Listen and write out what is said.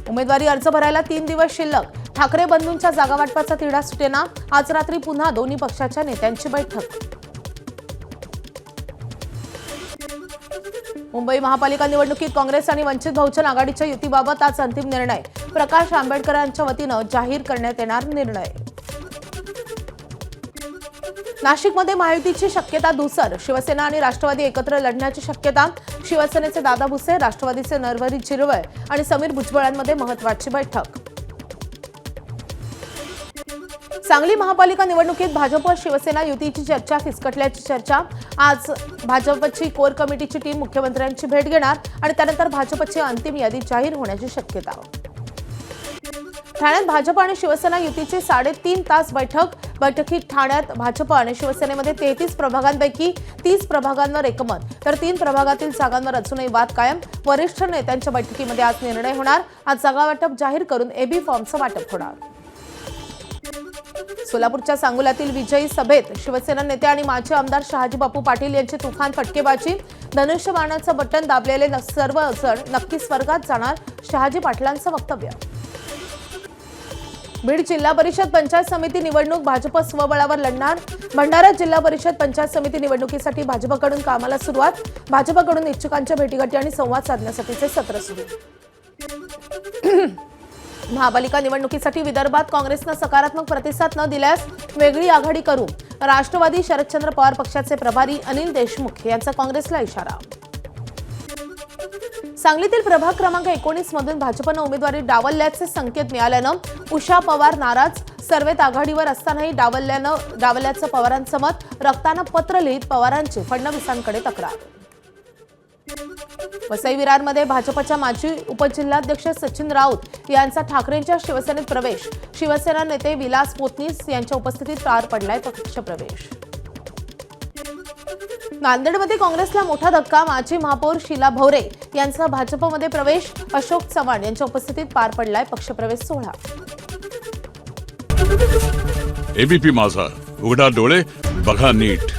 उमेदवारी अर्ज भरायला 3 दिवस शिल्लक. ठाकरे बंधूंच्या जागा वाटपाचा तिढा सुटेना. आज रात्री पुन्हा दोन्ही पक्षाच्या नेत्यांची बैठक. मुंबई महापालिका निवडणुकीत काँग्रेस आणि वंचित बहुजन आघाडीच्या युतीबाबत आज अंतिम निर्णय. प्रकाश आंबेडकरांच्या वतीनं जाहीर करण्यात येणार निर्णय. नाशिकमध्ये महायुतीची शक्यता धूसर. शिवसेना आणि राष्ट्रवादी एकत्र लढण्याची शक्यता. शिवसेनेचे दादा भुसे, राष्ट्रवादीचे नरहरी झिरवळ आणि समीर भुजबळांमध्ये महत्त्वाची बैठक. सांगली महापालिका निवडणुकीत भाजप शिवसेना युतीची चर्चा फिसकटल्याची चर्चा. आज भाजपची कोर कमिटीची टीम मुख्यमंत्र्यांची भेट घेणार आणि त्यानंतर भाजपची अंतिम यादी जाहीर होण्याची शक्यता. ठाण्यात भाजप आणि शिवसेना युतीची 3.5 तास बैठक. बैठकीत ठाण्यात भाजप आणि शिवसेनेमध्ये 33 प्रभागांपैकी 30 प्रभागांवर एकमत, तर 3 प्रभागातील जागांवर अजूनही वाद कायम. वरिष्ठ नेत्यांच्या बैठकीमध्ये आज निर्णय होणार. आज जागा वाटप जाहीर करून एबी फॉर्मचं वाटप होणार. सोलापूरच्या सांगोल्यातील विजयी सभेत शिवसेना नेते आणि माजी आमदार शहाजी बापू पाटील यांची तुफान फटकेबाजी. धनुष्यबाणाचं बटन दाबलेले सर्व जण नक्की स्वर्गात जाणार, शहाजी पाटलांचं वक्तव्य. बीड जिल्हा परिषद पंचायत समिती निवडणूक भाजप स्वबळावर लढणार. भंडारा जिल्हा परिषद पंचायत समिती निवडणुकीसाठी भाजपकडून कामाला सुरुवात. भाजपकडून इच्छुकांच्या भेटीगाठी आणि संवाद साधण्यासाठीचे सत्र सुरू. महापालिका निवडणुकीसाठी विदर्भात काँग्रेसनं सकारात्मक प्रतिसाद न दिल्यास वेगळी आघाडी करू. राष्ट्रवादी शरदचंद्र पवार पक्षाचे प्रभारी अनिल देशमुख यांचा काँग्रेसला इशारा. सांगलीतील प्रभाग क्रमांक 19 मधून भाजपनं उमेदवारी डावलल्याचे संकेत मिळाल्यानं उषा पवार नाराज. सर्वेत आघाडीवर असतानाही डावलल्याचं पवारांचं मत. रक्तानं पत्र लिहित पवारांची फडणवीसांकडे तक्रार. वसई विरारमध्ये भाजपच्या माजी उपजिल्हाध्यक्ष सचिन राऊत यांचा ठाकरेंच्या शिवसेनेत प्रवेश. शिवसेना नेते विलास पोतनीस यांच्या उपस्थितीत पार पडलाय पक्षप्रवेश. नांदेडमध्ये काँग्रेसला मोठा धक्का. माजी महापौर शीला भवरे यांचा भाजपमध्ये प्रवेश. अशोक चव्हाण यांच्या उपस्थितीत पार पडलाय पक्षप्रवेश सोहळा. एबीपी माझा, उघडा डोळे बघा नीट.